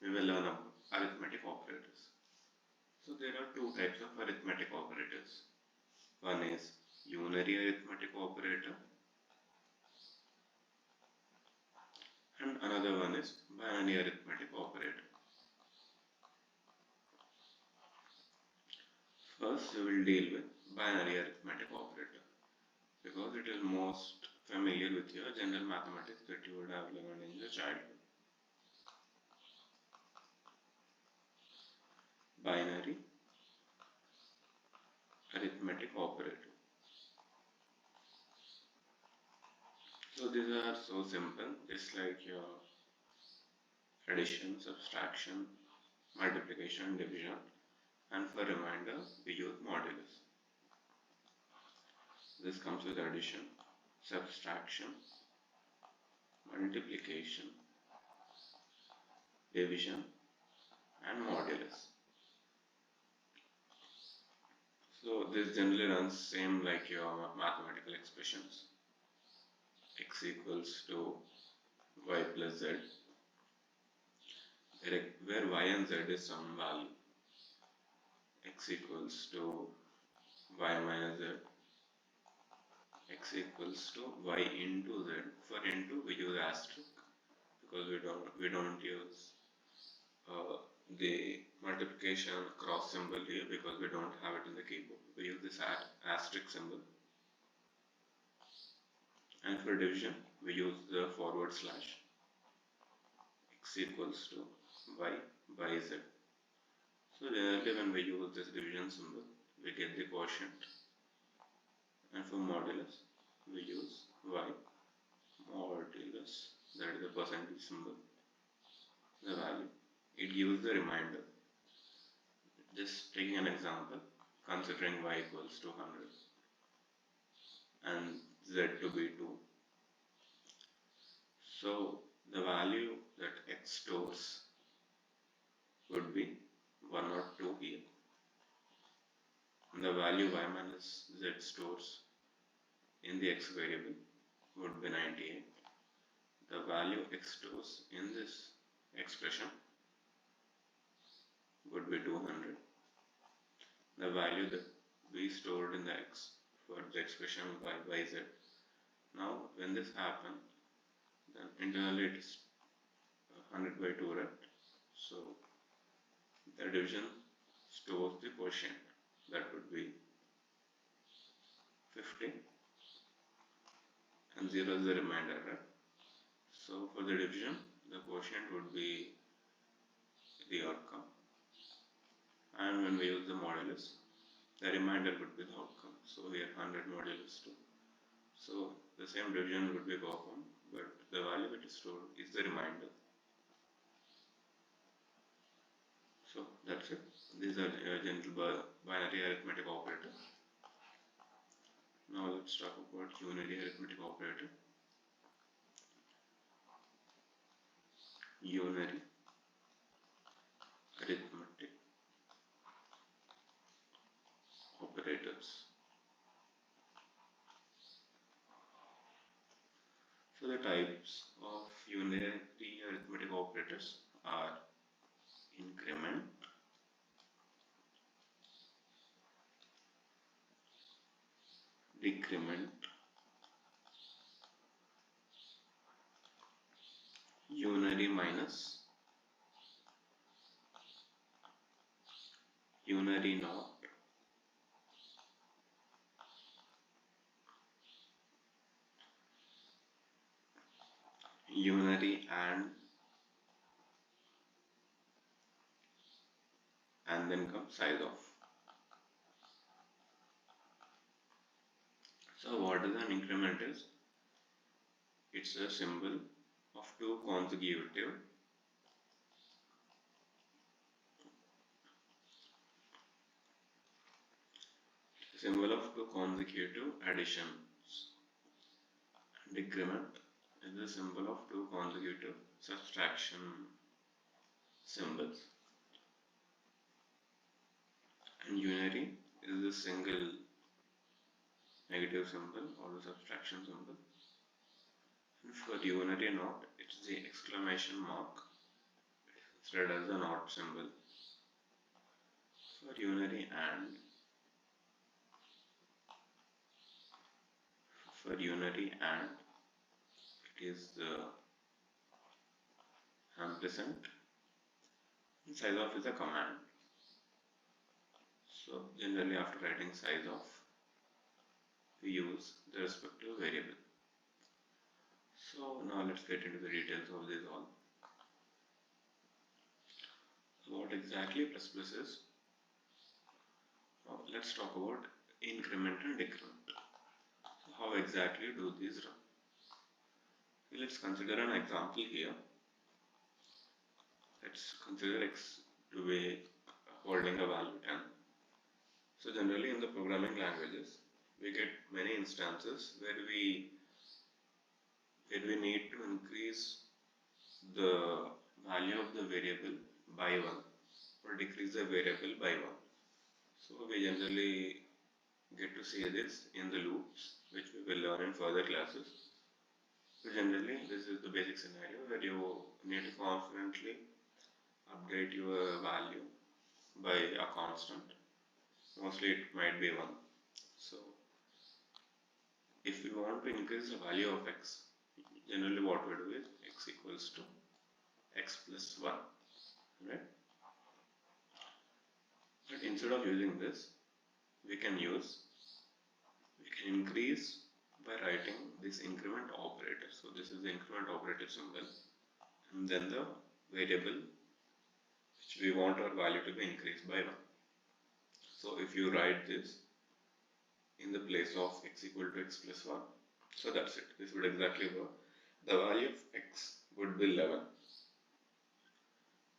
we will learn about arithmetic operators. So there are two types of arithmetic operators. One is unary arithmetic operator and another one is binary arithmetic operator. First we will deal with binary arithmetic operator because it is most familiar with your general mathematics that you would have learned in your childhood. Binary arithmetic operator. So these are so simple, just like your addition, subtraction, multiplication, division, and for reminder we use modulus. This comes with addition, subtraction, multiplication, division, and modulus. So this generally runs same like your mathematical expressions. X equals to y plus z, where y and z is some value. X equals to y minus z, x equals to y into z. For into we use asterisk because we don't use the multiplication cross symbol here because we don't have it in the keyboard. We use this asterisk symbol. And for division we use the forward slash. X equals to y by z. So generally when we use this division symbol we get the quotient, and for modulus we use y modulus, that is the percentage symbol, the value. It gives the remainder. Just taking an example, considering y equals to 100 and z to be 2. So the value that x stores would be 1 or 2 here. And the value y minus z stores in the x variable would be 98. The value x stores in this expression would be 200. The value that we stored in the x for the expression y by z. Now when this happens, then internally it is 100 by 2, right? So the division stores the quotient, that would be 50 and 0 is the remainder, right? So for the division the quotient would be the outcome, and when we use the modulus the remainder would be the outcome. So here 100 modulus 2. So the same division would be performed, but the value that is stored is the remainder. So that's it. These are general binary arithmetic operator. Now let's talk about unary arithmetic operator. Unary arithmetic operators. So the types of unary arithmetic operators are increment, decrement, unary minus, unary not, unary and then comes size of. So what is an increment is? It's a symbol of two consecutive additions. Decrement is the symbol of two consecutive subtraction symbols. And unary is the single negative symbol or the subtraction symbol. And for unary not, it's the exclamation mark considered as a not symbol. For unary and it is the ampersand. Size of is a command. So generally after writing size of, we use the respective variable. So now let's get into the details of this all. What exactly plus plus is? Now let's talk about increment and decrement. So how exactly do these run? Let's consider an example here. Let's consider x to be holding a value 10. So generally in the programming languages, we get many instances where we need to increase the value of the variable by 1 or decrease the variable by 1. So we generally get to see this in the loops, which we will learn in further classes. So generally this is the basic scenario where you need to confidently update your value by a constant. Mostly it might be 1. So if we want to increase the value of x, generally what we do is x equals to x plus 1, right? But instead of using this, we can increase by writing this increment operator. So this is the increment operator symbol, and then the variable which we want our value to be increased by 1. So if you write this in the place of x equal to x plus 1, so that's it. This would exactly work. The value of x would be 11.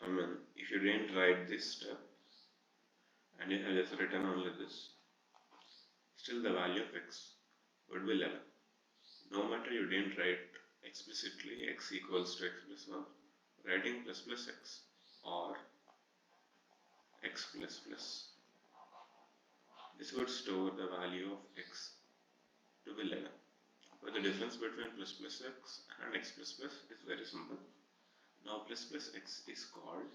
I mean, if you didn't write this step and you have just written only this, still the value of x would be 11. No matter you didn't write explicitly x equals to x plus 1, writing plus plus x or x plus plus, this would store the value of x to be 11. But the difference between plus plus x and x plus plus is very simple. Now plus plus x is called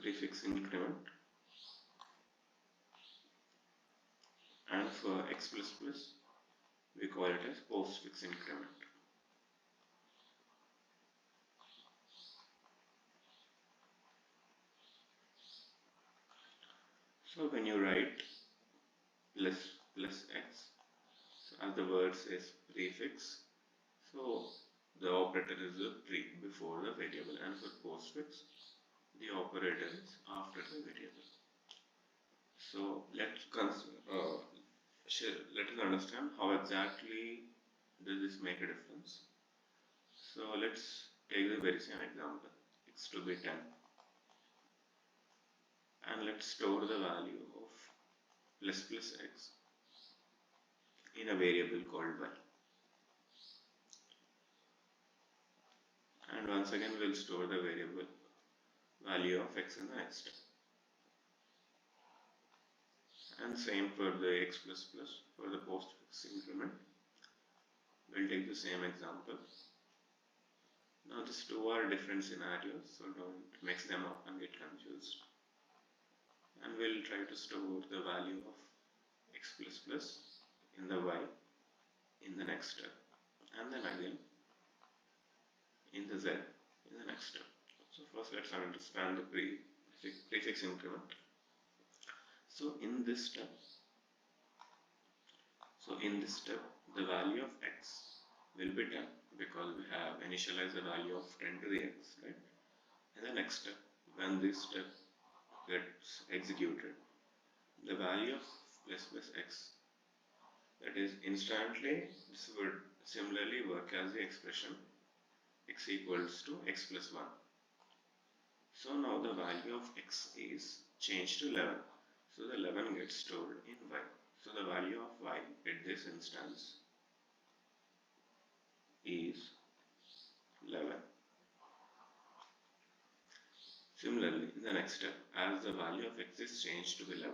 prefix increment, and for x plus plus we call it as postfix increment. So when you write plus plus x, so as the word says prefix, so the operator is the before the variable, and for postfix the operator is after the variable. So let us understand how exactly does this make a difference. So let's take the very same example, x to be 10, and let's store the value of plus plus x in a variable called y. And once again we'll store the variable value of x in the next step. And same for the x plus plus for the postfix increment. We'll take the same example. Now these two are different scenarios, so don't mix them up and get confused. And we'll try to store the value of x plus plus in the y in the next step, and then again in the z in the next step. So first let's understand the prefix increment. So in this step, the value of x will be 10 because we have initialized the value of 10 to the x, right? In the next step, when this step gets executed, the value of plus plus x, that is instantly, this would similarly work as the expression x equals to x plus 1. So now the value of x is changed to 11. So the 11 gets stored in y. So the value of y at this instance is 11. Similarly, in the next step, as the value of x is changed to 11,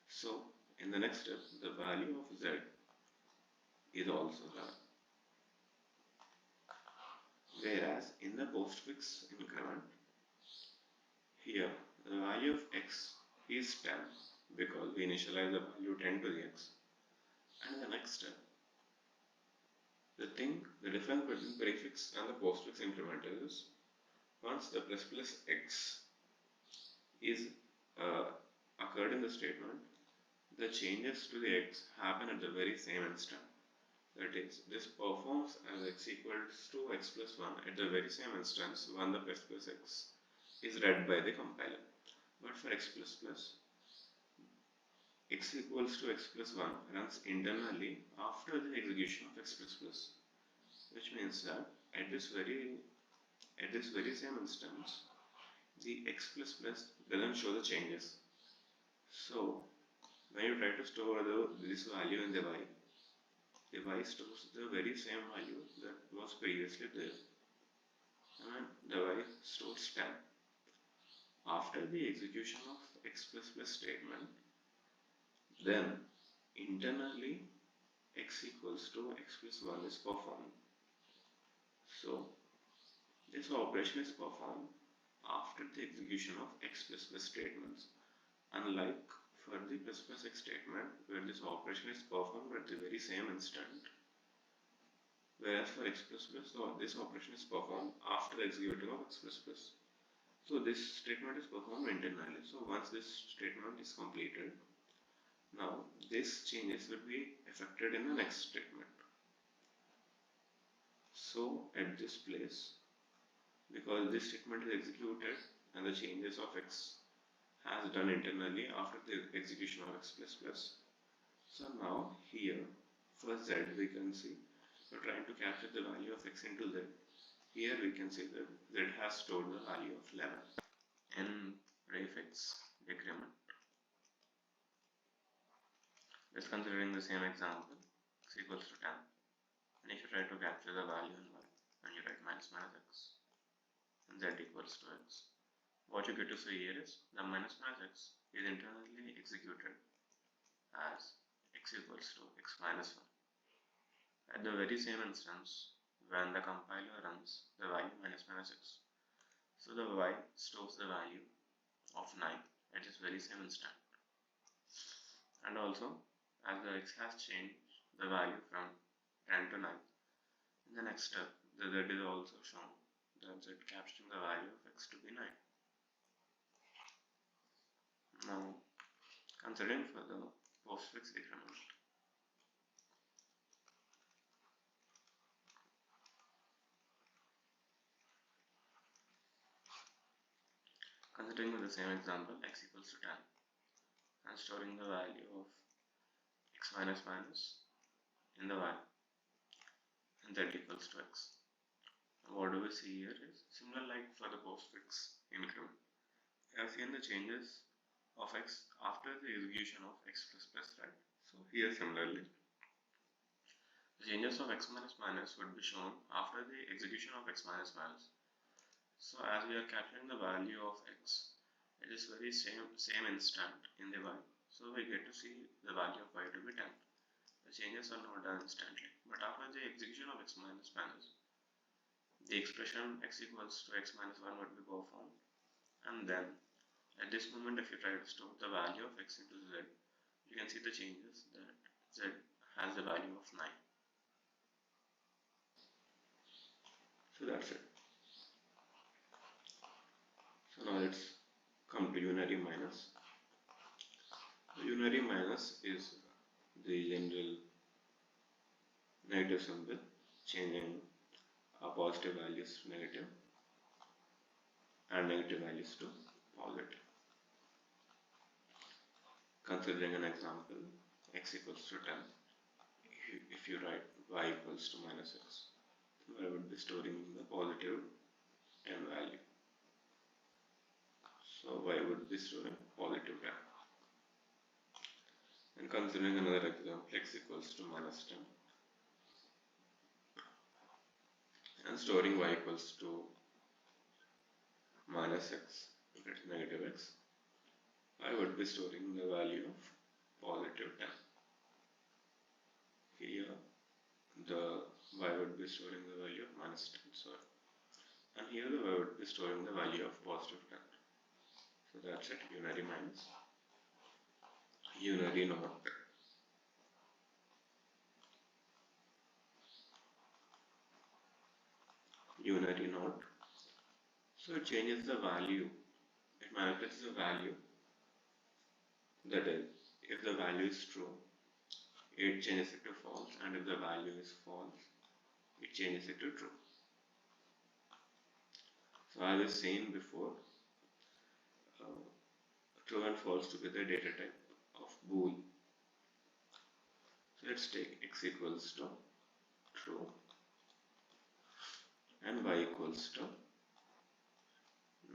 so in the next step, the value of z is also 11. Whereas in the postfix increment, here the value of x is 10 because we initialize the value 10 to the x. And in the next step, the difference between prefix and the postfix increment is once the plus x is occurred in the statement, the changes to the x happen at the very same instant. That is, this performs as x equals to x plus 1 at the very same instance when the plus x is read by the compiler. But for x equals to x plus 1 runs internally after the execution of x plus, which means that at this very same instance, the x doesn't show the changes. So when you try to store this value in the y stores the very same value that was previously there, and the y stores 10. After the execution of x statement, then internally x equals to x plus 1 is performed. So this operation is performed after the execution of x statements, unlike for the x statement where this operation is performed at the very same instant, whereas for x this operation is performed after the executing of x. So this statement is performed internally. So once this statement is completed, now these changes will be affected in the next statement. So at this place, because this statement is executed and the changes of x has done internally after the execution of x++. So now here for z we can see we're trying to capture the value of x into z. Here we can see that z has stored the value of 11 in prefix decrement. Just considering the same example, x equals to 10, and if you try to capture the value in y, and you write minus x, and z equals to x, what you get to see here is the minus x is internally executed as x equals to x minus 1 at the very same instance when the compiler runs the value minus x. So the y stores the value of 9 at this very same instant, and also as the x has changed the value from 10 to 9, in the next step the z is also shown that z capturing the value of x to be 9. Now considering for the postfix decrement, considering with the same example x equals to 10 and storing the value of x minus in the y and z equals to x. What do we see here is similar like for the postfix increment. We have seen the changes of x after the execution of x++, right? So here similarly the changes of x minus would be shown after the execution of x minus. So as we are capturing the value of x at this very same instant in the y, so we get to see the value of y to be 10. The changes are not done instantly, but after the execution of x minus, the expression x equals to x minus 1 would be performed, and then at this moment if you try to store the value of x into z, you can see the changes that z has the value of 9. So that's it. So now let's come to unary minus. Unary minus is the general negative symbol, changing positive values to negative and negative values to positive. Considering an example, x equals to 10, if you write y equals to minus x, I would be storing the positive 10 value. So y would be storing positive 10. And considering another example, x equals to minus 10, and storing y equals to minus x, if it's negative x, I would be storing the value of positive 10. Here the y would be storing the value of minus 10, sorry. And here the y would be storing the value of positive 10. So that's it, unary minus unary not. Unary not. So it changes the value. It manipulates the value. That is, if the value is true, it changes it to false, and if the value is false, it changes it to true. So as we've seen before, true and false to be the data type of bool. So let's take x equals to true and y equals to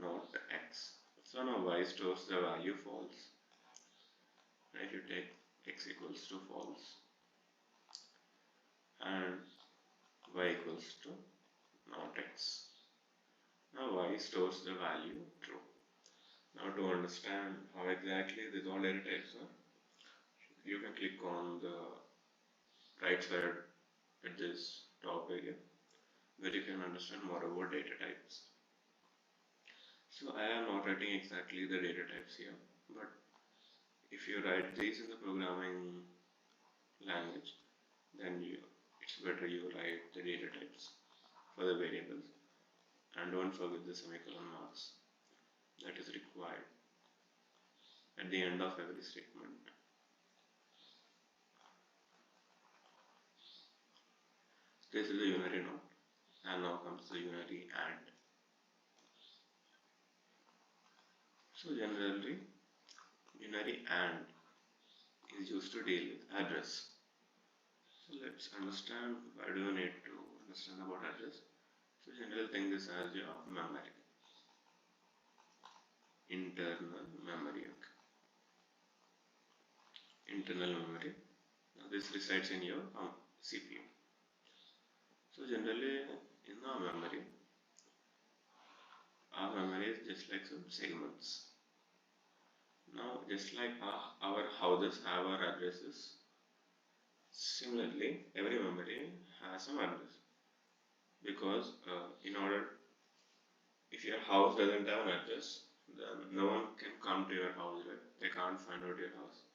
not x. So now y stores the value false. And if you take x equals to false and y equals to not x, now y stores the value true. Now to understand how exactly these all data types are, you can click on the right side at this top area where you can understand more about data types. So I am not writing exactly the data types here, but if you write these in the programming language, then it's better you write the data types for the variables, and don't forget the semicolon marks that is required at the end of every statement. This is the unary not, and now comes the unary and. So generally, unary and is used to deal with address. So let's understand why do you need to understand about address. So generally think this as your memory, internal memory. Okay. Internal memory. Now this resides in your CPU. So generally in our memory is just like some segments. Now just like our houses have our addresses, similarly every memory has some address, because if your house doesn't have an address, then no one can come to your house, right? They can't find out your house.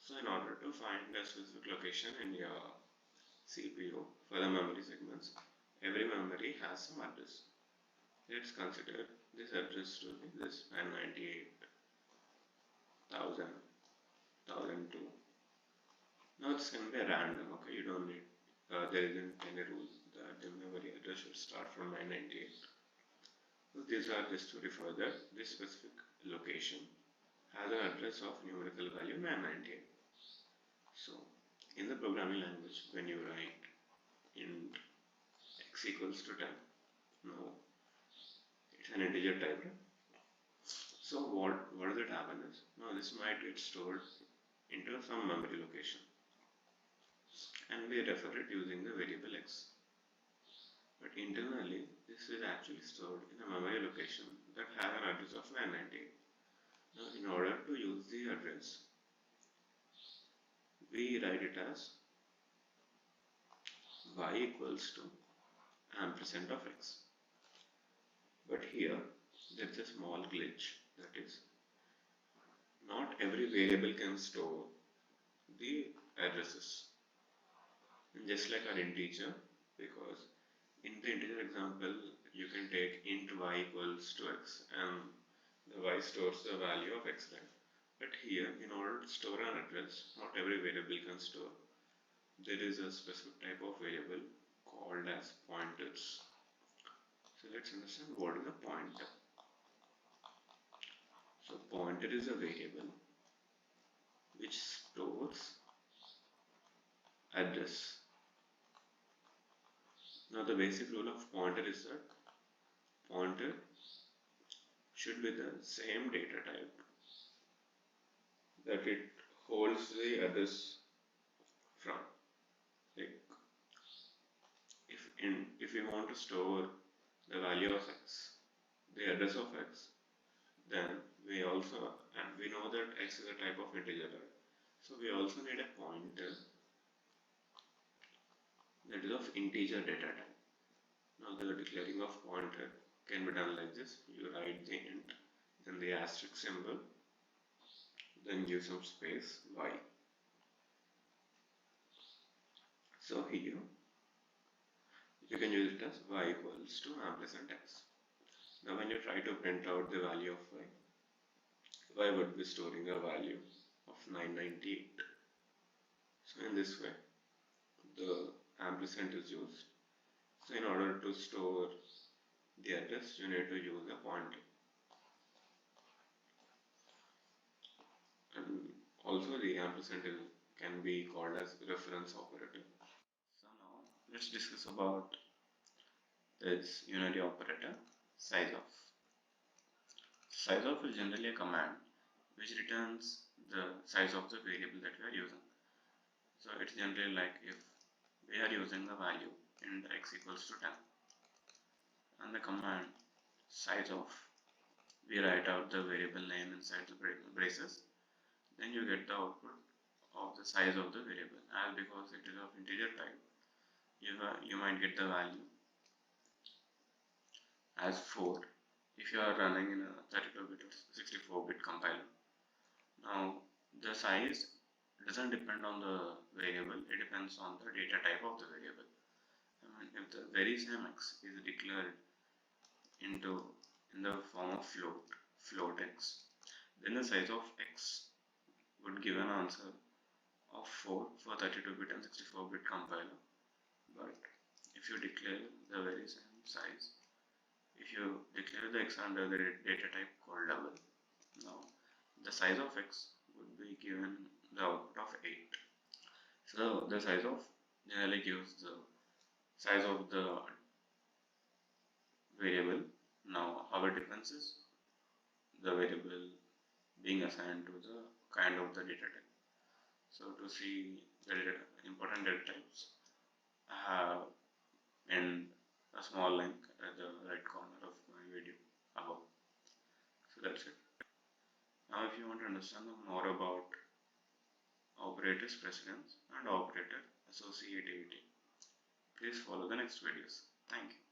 So in order to find a specific location in your CPU for the memory segments, every memory has some address. Let's consider this address to be this 998,000,002. Now this can be random, okay? You don't need, there isn't any rule that the memory address should start from 998. So these are just to refer that this specific location has an address of numerical value 998. So in the programming language, when you write int x equals to 10, now it's an integer type, right? So what does it happen is, now this might get stored into some memory location, and we refer it using the variable x. But internally, this is actually stored in a memory location that has an address of 998. Now in order to use the address, we write it as y equals to ampersand of x. But here there is a small glitch, that is, not every variable can store the addresses. And just like an integer, because in the integer example you can take int y equals to x and the y stores the value of x, right? But here, in order to store an address, not every variable can store. There is a specific type of variable called as pointers. So let's understand what is a pointer. So pointer is a variable which stores address. Now the basic rule of pointer is that pointer should be the same data type that it holds the address from. Like if we want to store the value of x, the address of x, then we know that x is a type of integer, right? So we also need a pointer that is of integer data type. Now the declaring of pointer can be done like this. You write the int, then the asterisk symbol, then give some space y. So here you can use it as y equals to ampersand x. Now when you try to print out the value of y would be storing a value of 998. So in this way the ampersand is used. So in order to store the address, you need to use a pointer. And also the ampersand can be called as reference operator. So now let's discuss about this unity operator, size of. Size of is generally a command which returns the size of the variable that we are using. So it's generally like if we are using the value int x equals to 10 and the command size of, we write out the variable name inside the braces, then you get the output of the size of the variable, and because it is of integer type, you might get the value as 4 if you are running in a 32-bit or 64-bit compiler. Now the size doesn't depend on the variable, it depends on the data type of the variable. I mean, if the very same x is declared in the form of float x, then the size of x would give an answer of 4 for 32-bit and 64-bit compiler. But if you declare the very same size, if you declare the x under the data type called double, now the size of x would be given the output of 8. So the size of generally gives the size of the variable. Now our difference is the variable being assigned to the kind of the data type. So to see the important data types, I have in a small link at the right corner of my video above. So that's it. Now if you want to understand more about operators precedence and operator associativity, please follow the next videos. Thank you.